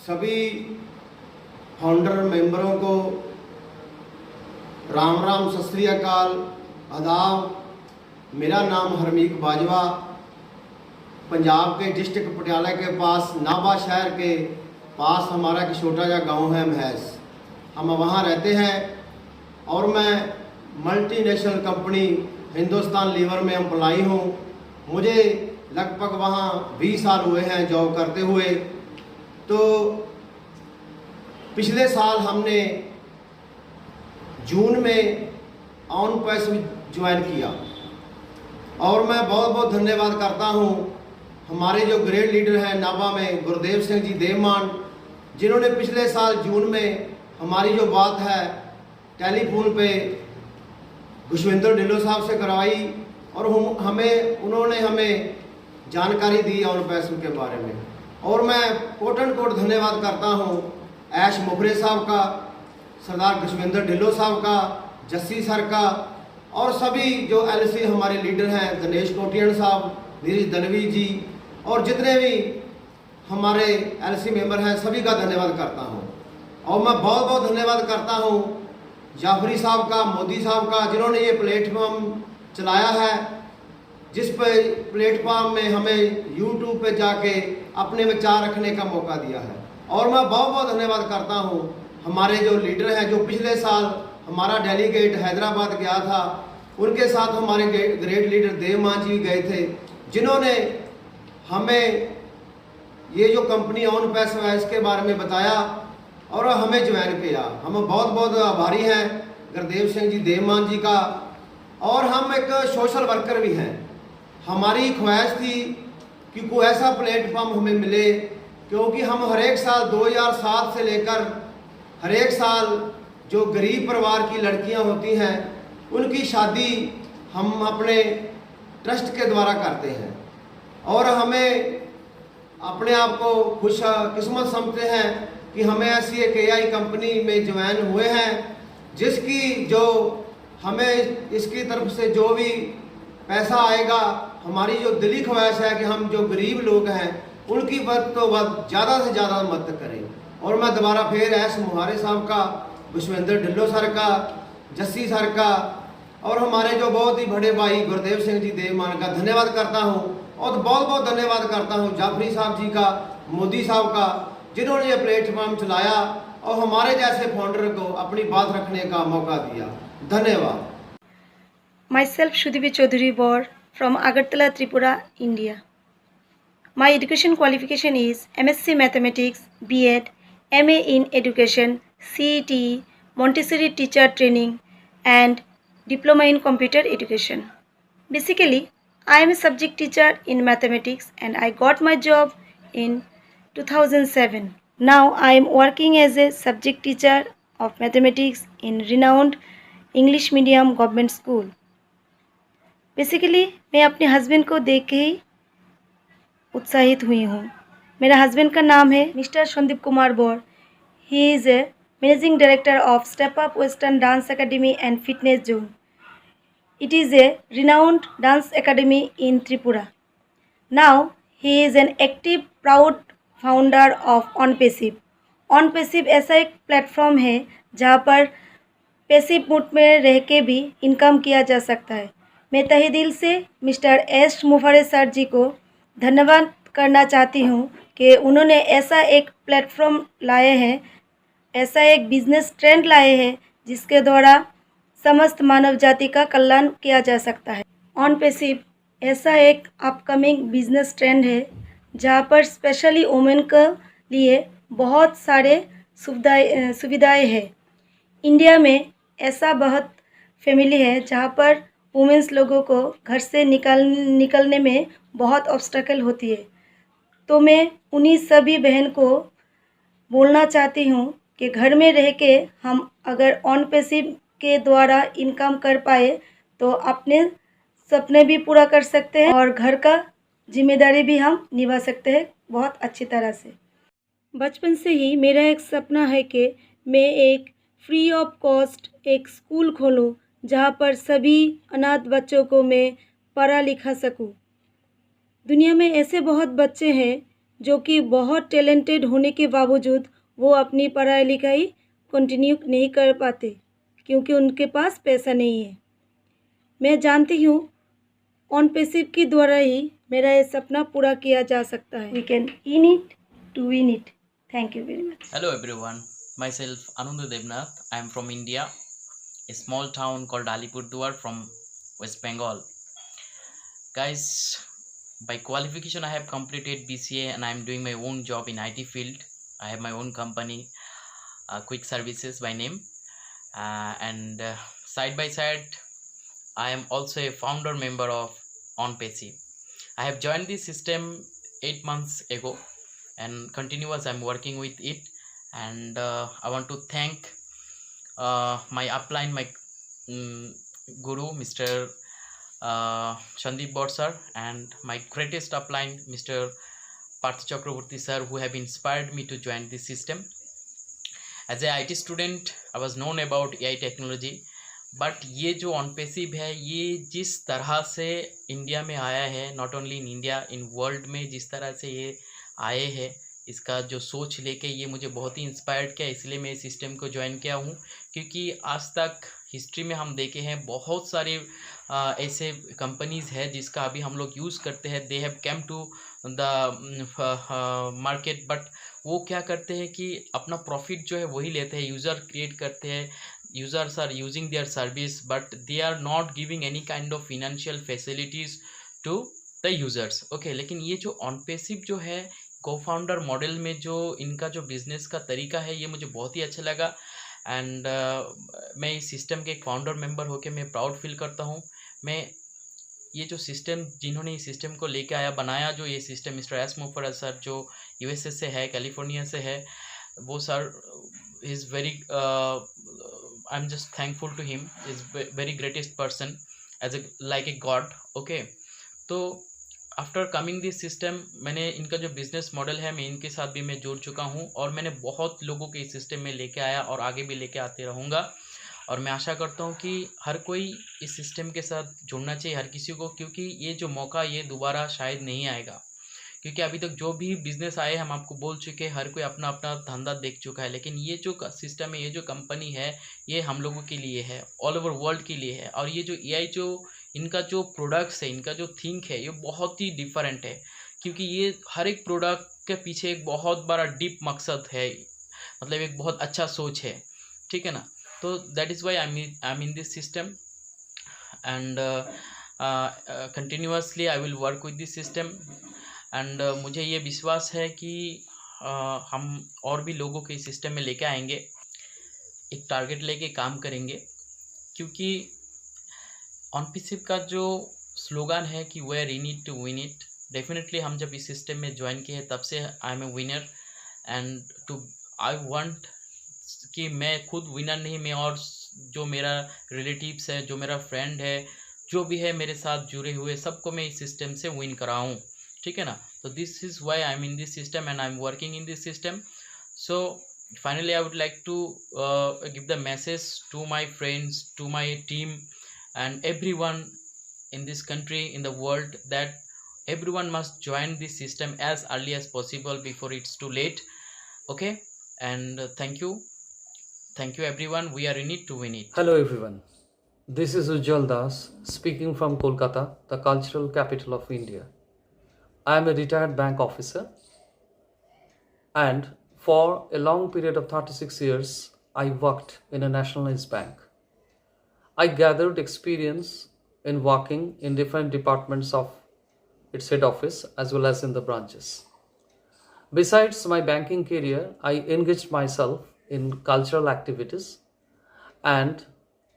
सभी फाउंडर मेंबरों को राम राम, सत श्री अकाल, आदाब। मेरा नाम हरमीक बाजवा, पंजाब के डिस्ट्रिक्ट पटियाला के पास नाभा शहर के पास हमारा एक छोटा सा गांव है महस। हम वहां रहते हैं और मैं मल्टीनेशनल कंपनी हिंदुस्तान लीवर में एम्प्लॉई हूं। मुझे लगभग वहां 20 साल हुए हैं जॉब करते हुए। तो पिछले साल हमने जून में ऑन पैस ज्वाइन किया और मैं बहुत बहुत धन्यवाद करता हूं हमारे जो ग्रेट लीडर हैं नाभा में, गुरदेव सिंह जी देवमान, जिन्होंने पिछले साल जून में हमारी जो बात है टेलीफोन पे खुशविंदर ढिल्लों साहब से करवाई और उन्होंने हमें जानकारी दी ऑन पैस के बारे में। और मैं कोट एंड कोट धन्यवाद करता हूं ऐश मुफरे साहब का, सरदार खुशविंदर ढिल्लों साहब का, जस्सी सर का और सभी जो एलसी हमारे लीडर हैं, दिनेश कोटियन साहब, नीरज दनवी जी और जितने भी हमारे एलसी मेंबर हैं, सभी का धन्यवाद करता हूं। और मैं बहुत बहुत धन्यवाद करता हूं जाफरी साहब का, मोदी साहब का, जिन्होंने ये प्लेटफॉर्म चलाया है, जिस पे प्लेटफॉर्म में हमें यूट्यूब पे जाके अपने विचार रखने का मौका दिया है। और मैं बहुत बहुत धन्यवाद करता हूं हमारे जो लीडर हैं, जो पिछले साल हमारा डेलीगेट हैदराबाद गया था, उनके साथ हमारे ग्रेट लीडर देवमान जी गए थे, जिन्होंने हमें ये जो कंपनी ऑन पैस है इसके बारे में बताया और हमें ज्वाइन किया। हम बहुत बहुत आभारी हैं गुरदेव सिंह जी देवमान जी का। और हम एक सोशल वर्कर भी हैं। हमारी ख्वाहिश थी कि कोई ऐसा प्लेटफॉर्म हमें मिले, क्योंकि हम हर एक साल 2007 से लेकर हर एक साल जो गरीब परिवार की लड़कियां होती हैं उनकी शादी हम अपने ट्रस्ट के द्वारा करते हैं और हमें अपने आप को खुश किस्मत समझते हैं कि हमें ऐसी एक AI कंपनी में ज्वाइन हुए हैं, जिसकी जो हमें इसकी तरफ से जो भी पैसा आएगा, हमारी जो दिली ख्वाहिश है कि हम जो गरीब लोग हैं उनकी वक्त तो वक्त ज़्यादा से ज़्यादा मदद करें। और मैं दोबारा फिर एस मुहारे साहब का, खुशविंदर ढिल्लों सर का, जस्सी सर का और हमारे जो बहुत ही बड़े भाई गुरदेव सिंह जी देवमान का धन्यवाद करता हूं। और बहुत बहुत धन्यवाद करता हूं जाफरी साहब जी का, मोदी साहब का, जिन्होंने ये प्लेटफॉर्म चलाया और हमारे जैसे फाउंडर को अपनी बात रखने का मौका दिया। धन्यवाद। Myself Shudibi Chaudhary Bor from Agartala, Tripura, India. My education qualification is MSc Mathematics, B.Ed, MA in Education, CET, Montessori Teacher Training and Diploma in Computer Education. Basically, I am a subject teacher in mathematics and I got my job in 2007. Now I am working as a subject teacher of mathematics in renowned English medium government school. Basically मैं अपने husband को देख के ही उत्साहित हुई हूँ। मेरा husband का नाम है mister Sandeep Kumar Bor. He is a managing director of step up western dance academy and fitness zone. It is a renowned dance academy in Tripura. Now he is an active proud founder of OnPassive. OnPassive ऐसा एक platform है जहाँ पर passive mode में रह के भी income किया जा सकता है। मैं तहे दिल से मिस्टर एस मुफरे सर जी को धन्यवाद करना चाहती हूँ कि उन्होंने ऐसा एक प्लेटफॉर्म लाए हैं, ऐसा एक बिजनेस ट्रेंड लाए हैं जिसके द्वारा समस्त मानव जाति का कल्याण किया जा सकता है। ऑन पैसिव ऐसा एक अपकमिंग बिजनेस ट्रेंड है जहाँ पर स्पेशली वुमेन के लिए बहुत सारे सुविधाएँ हैं। इंडिया में ऐसा बहुत फैमिली है जहाँ पर वुमेंस लोगों को घर से निकलने में बहुत ऑब्स्टेकल होती है। तो मैं उन्हीं सभी बहन को बोलना चाहती हूँ कि घर में रह के हम अगर ऑन पैसिव के द्वारा इनकम कर पाए तो अपने सपने भी पूरा कर सकते हैं और घर का जिम्मेदारी भी हम निभा सकते हैं बहुत अच्छी तरह से। बचपन से ही मेरा एक सपना है कि मैं एक फ्री ऑफ कॉस्ट एक स्कूल खोलूं जहां पर सभी अनाथ बच्चों को मैं पढ़ा लिखा सकूं। दुनिया में ऐसे बहुत बच्चे हैं जो कि बहुत टैलेंटेड होने के बावजूद वो अपनी पढ़ाई लिखाई कंटिन्यू नहीं कर पाते क्योंकि उनके पास पैसा नहीं है। मैं जानती हूँ ऑन पैसिव के द्वारा ही मेरा ये सपना पूरा किया जा सकता है। We can in it to win it. Thank you very much. Hello everyone, myself Anandu Devnath. I am from India, a small town called Alipurduar from West Bengal. Guys, by qualification I have completed BCA and I am doing my own job in IT field. I have my own company, Quick Services by name, and side by side I am also a founder member of OnPaySy. I have joined this system 8 months ago and continuous I'm working with it, and I want to thank my upline, my guru Mr. Sandeep Bhatt sir, and my greatest upline Mr. Parth Chakraborty sir, who have inspired me to join this system. As a IT student I was known about AI technology, but ये जो ऑनपेसिव है ये जिस तरह से India में आया है, not only in India, in world में जिस तरह से ये आए हैं, इसका जो सोच लेके ये मुझे बहुत ही इंस्पायर्ड किया, इसलिए मैं इस सिस्टम को ज्वाइन किया हूँ। क्योंकि आज तक हिस्ट्री में हम देखे हैं बहुत सारे ऐसे कंपनीज़ है जिसका अभी हम लोग यूज़ करते हैं, they have come to the market, but वो क्या करते हैं कि अपना प्रॉफिट जो है वही लेते हैं, यूज़र क्रिएट करते हैं, users are using their service but they are not giving any kind of financial facilities to the users. Okay, लेकिन ये जो ऑनपेसिव जो है co-founder मॉडल में जो इनका जो बिजनेस का तरीका है ये मुझे बहुत ही अच्छा लगा, एंड मैं इस सिस्टम के एक फाउंडर मेंबर होकर मैं प्राउड फील करता हूँ। मैं ये जो सिस्टम जिन्होंने इस सिस्टम को लेके आया बनाया, जो ये सिस्टम मिस्टर एस मुफर सर जो यूएसए से है, कैलिफोर्निया से है, वो sir is very I am just thankful to him, is very greatest person as a like a god. Okay, तो आफ्टर कमिंग दिस सिस्टम मैंने इनका जो बिज़नेस मॉडल है मैं इनके साथ भी मैं जुड़ चुका हूँ, और मैंने बहुत लोगों के इस सिस्टम में लेके आया और आगे भी लेके आते रहूँगा। और मैं आशा करता हूँ कि हर कोई इस सिस्टम के साथ जुड़ना चाहिए, हर किसी को, क्योंकि ये जो मौका ये दोबारा शायद नहीं आएगा। क्योंकि अभी तक जो भी बिज़नेस आए हम आपको बोल चुके हैं, हर कोई अपना अपना धंधा देख चुका है, लेकिन ये जो सिस्टम है, ये जो कंपनी है, ये हम लोगों के लिए है, ऑल ओवर वर्ल्ड के लिए है। और ये जो एआई जो इनका जो प्रोडक्ट्स है, इनका जो थिंक है, ये बहुत ही डिफरेंट है, क्योंकि ये हर एक प्रोडक्ट के पीछे एक बहुत बड़ा डीप मकसद है, मतलब एक बहुत अच्छा सोच है, ठीक है ना। तो that is why I am in this system, and continuously I will work with this system, and मुझे ये विश्वास है कि हम और भी लोगों के इस सिस्टम में लेके आएंगे, एक टारगेट लेके काम करेंगे। क्योंकि ऑनपेसिव का जो स्लोगन है कि we are in it to win it, definitely हम जब इस सिस्टम में ज्वाइन किए तब से I am a winner, and too I want कि मैं खुद विनर नहीं, मैं और जो मेरा रिलेटिव्स है, जो मेरा फ्रेंड है, जो भी है मेरे साथ जुड़े हुए, सबको मैं इस सिस्टम से विन कराऊँ, ठीक है ना। तो this is why I am in this system and I am working in this system. So finally I would like to give the message to my friends, to my team, and everyone in this country, in the world, that everyone must join this system as early as possible before it's too late. Okay, and thank you everyone, we are in it to win it. Hello everyone, this is Ujjwal Das speaking from Kolkata, the cultural capital of India. I am a retired bank officer, and for a long period of 36 years I worked in a nationalized bank. I gathered experience in working in different departments of its head office as well as in the branches. Besides my banking career, I engaged myself in cultural activities and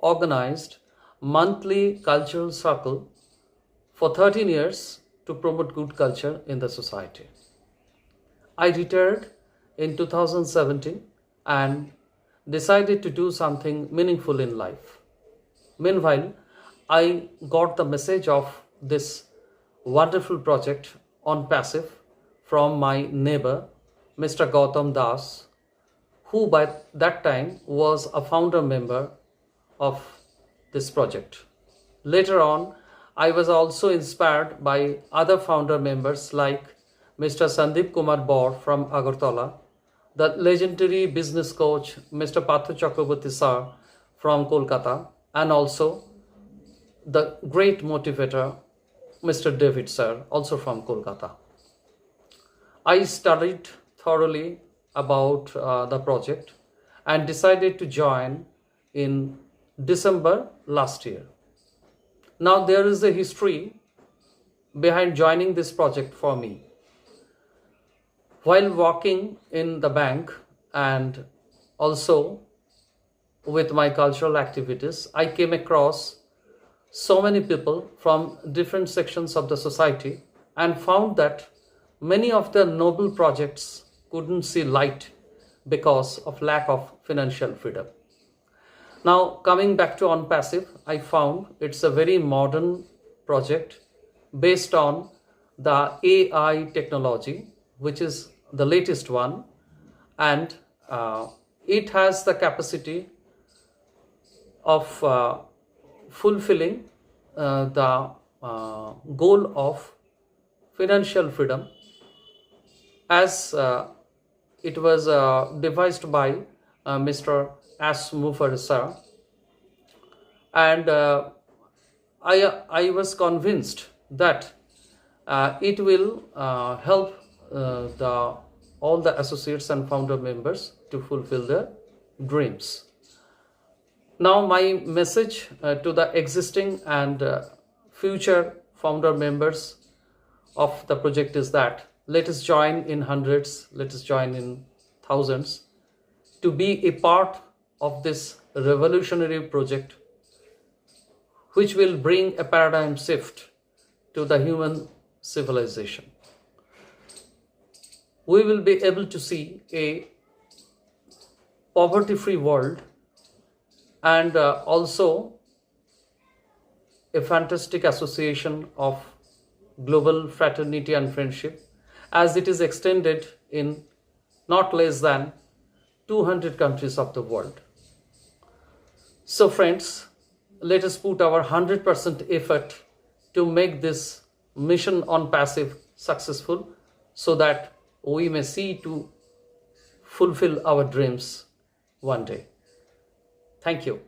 organized monthly cultural circle for 13 years to promote good culture in the society. I retired in 2017 and decided to do something meaningful in life. Meanwhile, I got the message of this wonderful project on passive from my neighbor, Mr. Gautam Das, who by that time was a founder member of this project. Later on, I was also inspired by other founder members like Mr. Sandeep Kumar Bor from Agartala, the legendary business coach Mr. Partha Chakraborty sir from Kolkata, and also the great motivator Mr. David sir, also from Kolkata. I studied thoroughly about the project and decided to join in December last year. Now there is a history behind joining this project for me. While working in the bank and also with my cultural activities, I came across so many people from different sections of the society and found that many of their noble projects couldn't see light because of lack of financial freedom. Now, coming back to OnPassive, I found it's a very modern project based on the AI technology, which is the latest one, and it has the capacity of fulfilling the goal of financial freedom as it was devised by Mr. Ash Mufer sir, and I was convinced that it will help all the associates and founder members to fulfill their dreams. Now my message to the existing and future founder members of the project is that let us join in hundreds, let us join in thousands to be a part of this revolutionary project which will bring a paradigm shift to the human civilization. We will be able to see a poverty-free world and also a fantastic association of global fraternity and friendship as it is extended in not less than 200 countries of the world. So friends, let us put our 100% effort to make this mission OnPassive successful so that we may see to fulfill our dreams one day. Thank you.